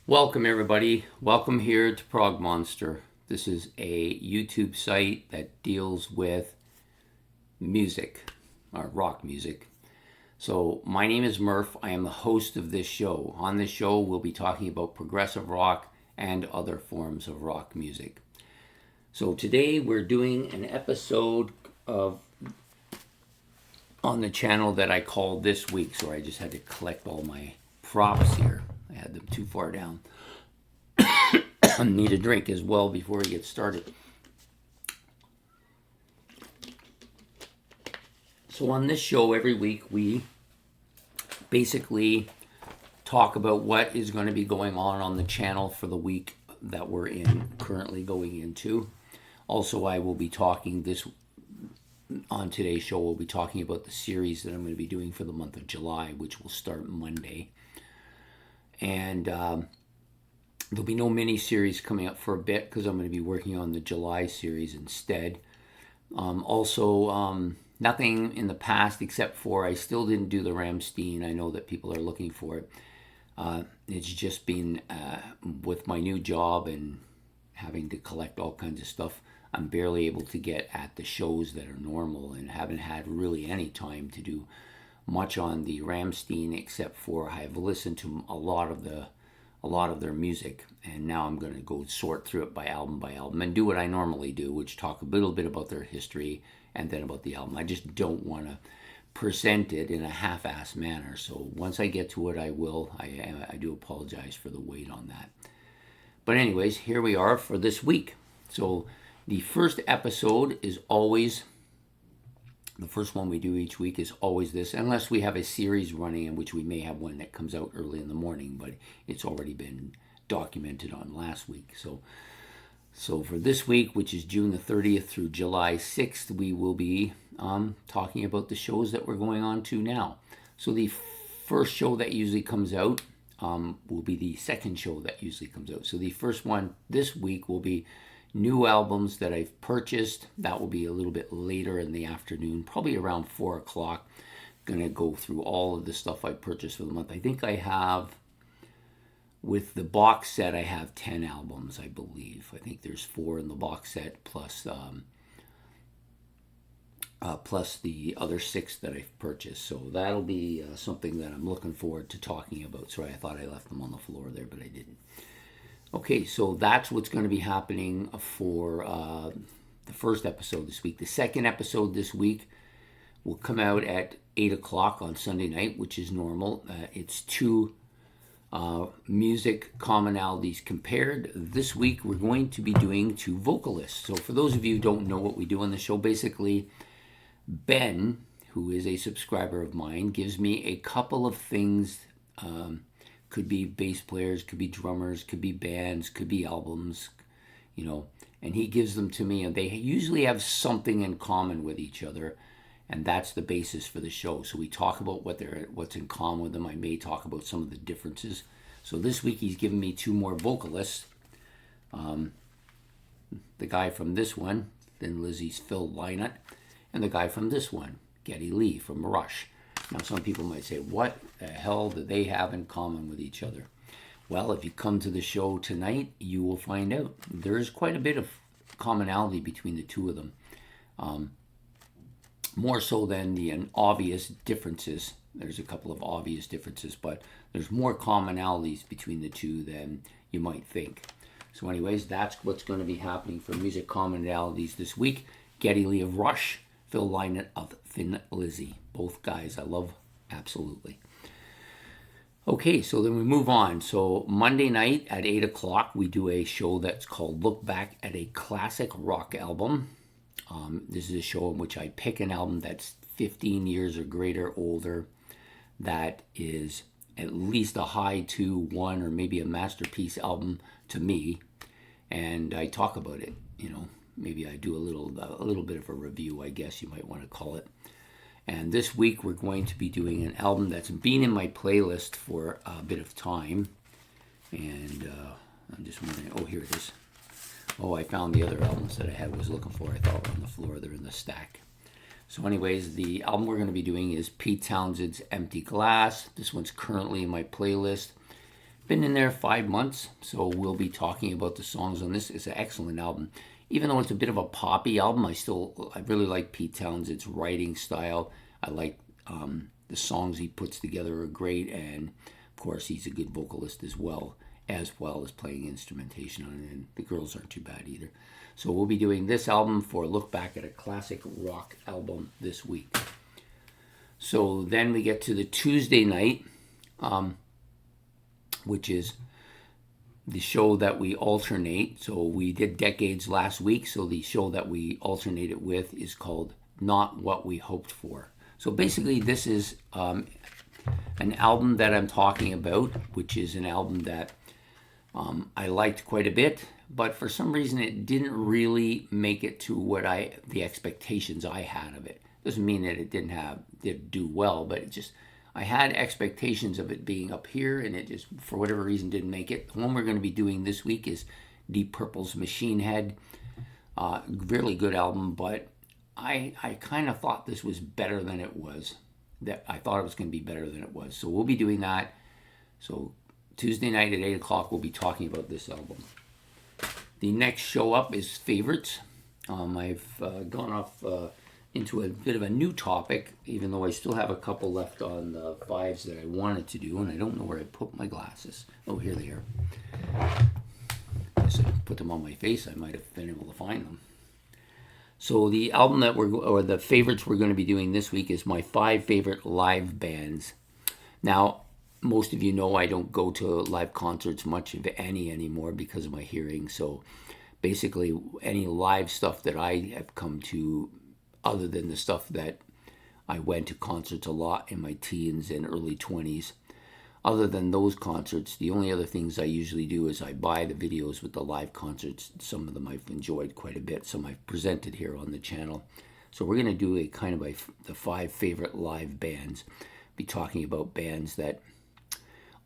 Welcome everybody. Welcome here to Prog Monster. This is a YouTube site that deals with music, or rock music. So my name is Murph. I am the host of this show. On this show we'll be talking about progressive rock and other forms of rock music. So today we're doing an episode of on the channel that I call This Week. So I just had to collect all my props here. I had them too far down. Need a drink as well before we get started. So on this show every week we basically talk about what is going to be going on the channel for the week that we're currently going into. Also, I will be talking on today's show, we'll be talking about the series that I'm going to be doing for the month of July, which will start Monday. And there'll be no mini-series coming up for a bit because I'm going to be working on the July series instead. Nothing in the past except for I still didn't do the Rammstein. I know that people are looking for it. It's just been with my new job and having to collect all kinds of stuff, I'm barely able to get at the shows that are normal and haven't had really any time to do much on the Rammstein except for I've listened to a lot of their music, and now I'm going to go sort through it by album and do what I normally do, which talk a little bit about their history and then about the album. I just don't want to present it in a half-assed manner, so once I get to it I will. I do apologize for the wait on that. But anyways, here we are for this week. So the first episode is always, the first one we do each week is always this, unless we have a series running, in which we may have one that comes out early in the morning, but it's already been documented on last week. So for this week, which is June the 30th through July 6th, we will be talking about the shows that we're going on to now. So the first show that usually comes out will be the second show that usually comes out. So the first one this week will be new albums that I've purchased. That will be a little bit later in the afternoon, probably around 4 o'clock. Gonna go through all of the stuff I purchased for the month. I think I have, with the box set, I have 10 albums, I believe. I think there's 4 in the box set, plus the other 6 that I've purchased. So that'll be something that I'm looking forward to talking about. Sorry, I thought I left them on the floor there, but I didn't. Okay, so that's what's going to be happening for the first episode this week. The second episode this week will come out at 8 o'clock on Sunday night, which is normal. It's 2 music commonalities compared. This week we're going to be doing 2 vocalists. So for those of you who don't know what we do on the show, basically Ben, who is a subscriber of mine, gives me a couple of things. Could be bass players, could be drummers, could be bands, could be albums, and he gives them to me, and they usually have something in common with each other, and that's the basis for the show. So we talk about what's in common with them. I may talk about some of the differences. So this week he's given me 2 more vocalists. The guy from this one, Thin Lizzy's Phil Lynott, and the guy from this one, Geddy Lee from Rush. Now, some people might say, what the hell do they have in common with each other? Well, if you come to the show tonight, you will find out. There's quite a bit of commonality between the 2 of them. More so than the obvious differences. There's a couple of obvious differences, but there's more commonalities between the 2 than you might think. So anyways, that's what's going to be happening for music commonalities this week. Geddy Lee of Rush, Phil Lynott of Thin Lizzy. Both guys I love absolutely. Okay, so then we move on. So Monday night at 8 o'clock, we do a show that's called Look Back at a Classic Rock Album. This is a show in which I pick an album that's 15 years or greater older, that is at least a high 2-1 or maybe a masterpiece album to me, and I talk about it. Maybe I do a little bit of a review, I guess you might want to call it. And this week we're going to be doing an album that's been in my playlist for a bit of time. And I'm just wondering, here it is. I found the other albums that I was looking for. I thought were on the floor. They're in the stack. So anyways, the album we're going to be doing is Pete Townshend's Empty Glass. This one's currently in my playlist. been in there 5 months, so we'll be talking about the songs on this. It's an excellent album. Even though it's a bit of a poppy album, I really like Pete Townshend's writing style. I like the songs he puts together are great, and of course he's a good vocalist as well as playing instrumentation on it, and the girls aren't too bad either. So we'll be doing this album for a look back at a classic rock album this week. So then we get to the Tuesday night, which is the show that we alternate. So we did Decades last week, so the show that we alternate it with is called Not What We Hoped For. So basically this is an album that I'm talking about, which is an album that I liked quite a bit, but for some reason it didn't really make it to the expectations I had of it. Doesn't mean that it didn't do well, but it just, I had expectations of it being up here, and it just, for whatever reason, didn't make it. The one we're going to be doing this week is Deep Purple's Machine Head. Really good album, but I kind of thought this was better than it was. I thought it was going to be better than it was. So we'll be doing that. So Tuesday night at 8 o'clock, we'll be talking about this album. The next show up is Favorites. I've gone off into a bit of a new topic, even though I still have a couple left on the fives that I wanted to do, and I don't know where I put my glasses. Oh, here they are. Guess I put them on my face. I might have been able to find them. So the album the favorites we're going to be doing this week is my 5 favorite live bands. Now, most of you know I don't go to live concerts much of any anymore because of my hearing. So basically any live stuff that I have come to, other than the stuff that I went to concerts a lot in my teens and early 20s, other than those concerts, the only other things I usually do is I buy the videos with the live concerts. Some of them I've enjoyed quite a bit. Some I've presented here on the channel. So we're going to do a kind of the 5 favorite live bands. Be talking about bands that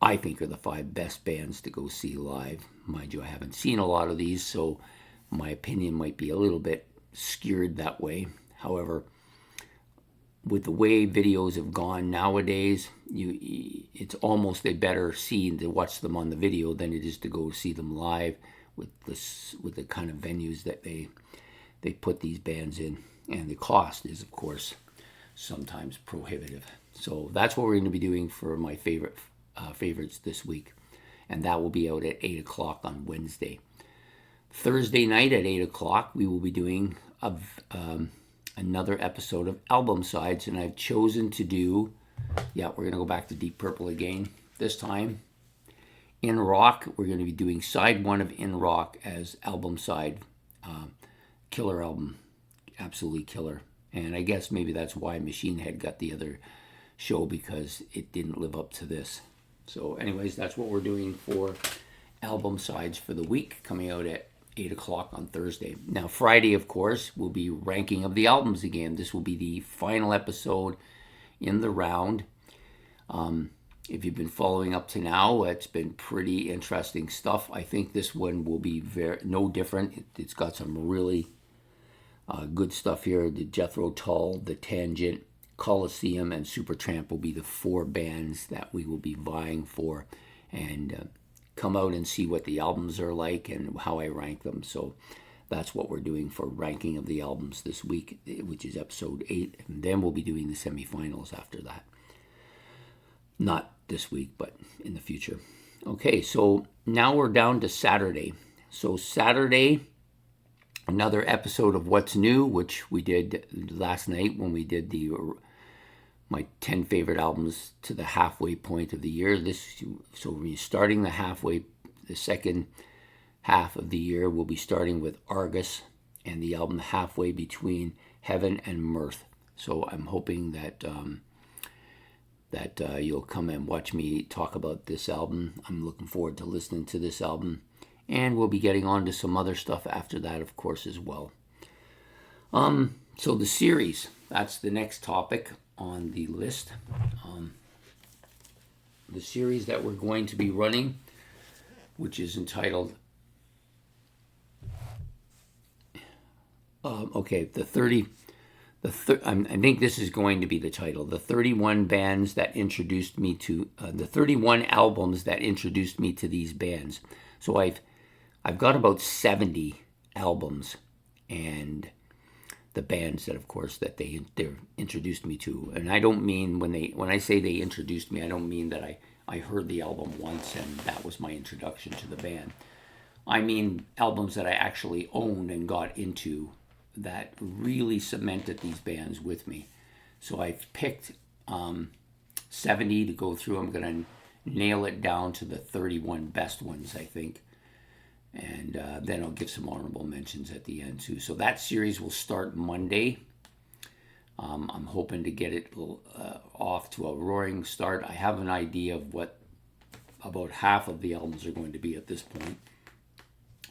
I think are the 5 best bands to go see live. Mind you, I haven't seen a lot of these, so my opinion might be a little bit skewed that way. However, with the way videos have gone nowadays, it's almost a better scene to watch them on the video than it is to go see them live with the kind of venues that they put these bands in. And the cost is, of course, sometimes prohibitive. So that's what we're going to be doing for my favorites this week. And that will be out at 8 o'clock on Wednesday. Thursday night at 8 o'clock, we will be doing another episode of Album Sides, and I've chosen to do, we're going to go back to Deep Purple again. This time, In Rock, we're going to be doing side 1 of In Rock as album side. Killer album, absolutely killer. And I guess maybe that's why Machine Head got the other show, because it didn't live up to this. So anyways, that's what we're doing for album sides for the week, coming out at 8 o'clock on Thursday. Now, Friday, of course, will be ranking of the albums again. This will be the final episode in the round. If you've been following up to now, it's been pretty interesting stuff. I think this one will be no different. It's got some really good stuff here. The Jethro Tull, The Tangent, Coliseum, and Supertramp will be the 4 bands that we will be vying for. And come out and see what the albums are like and how I rank them. So that's what we're doing for ranking of the albums this week, which is episode 8. And then we'll be doing the semifinals after that. Not this week, but in the future. Okay, so now we're down to Saturday. So Saturday, another episode of What's New, which we did last night when we did my 10 favorite albums to the halfway point of the year. So we're starting the second half of the year. We'll be starting with Argus and the album Halfway Between Heaven and Mirth. So I'm hoping that you'll come and watch me talk about this album. I'm looking forward to listening to this album. And we'll be getting on to some other stuff after that, of course, as well. So the series, that's the next topic on the list. The series that we're going to be running, which is entitled the I think this is going to be the title. The 31 bands that introduced me to the 31 albums that introduced me to these bands. So I've got about 70 albums, and the bands that, of course, that they introduced me to. And I don't mean when I say they introduced me, I don't mean that I heard the album once and that was my introduction to the band. I mean albums that I actually owned and got into that really cemented these bands with me. So I've picked 70 to go through. I'm going to nail it down to the 31 best ones, I think. And then I'll give some honorable mentions at the end too. So that series will start Monday. I'm hoping to get it off to a roaring start. I have an idea of what about half of the albums are going to be at this point.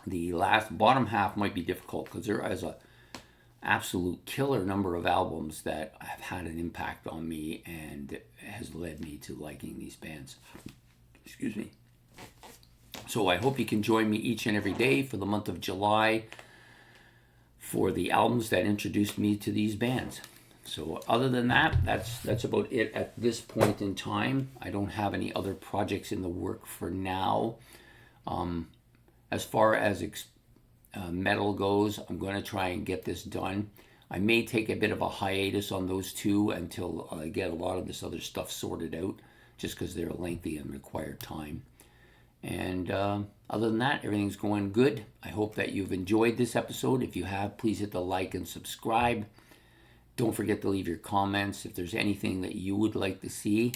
The bottom half might be difficult because there is a absolute killer number of albums that have had an impact on me and has led me to liking these bands. Excuse me. So I hope you can join me each and every day for the month of July for the albums that introduced me to these bands. So other than that, that's about it at this point in time. I don't have any other projects in the work for now. As far as metal goes, I'm going to try and get this done. I may take a bit of a hiatus on those two until I get a lot of this other stuff sorted out, just because they're lengthy and require time. And other than that, everything's going good. I hope that you've enjoyed this episode. If you have, please hit the like and subscribe. Don't forget to leave your comments. If there's anything that you would like to see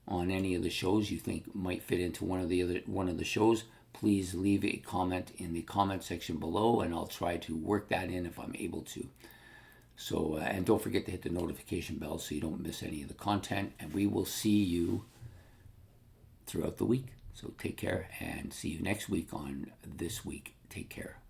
on any of the shows you think might fit into one of the shows, please leave a comment in the comment section below, and I'll try to work that in if I'm able to. So, and don't forget to hit the notification bell so you don't miss any of the content, and we will see you throughout the week. So take care and see you next week on This Week. Take care.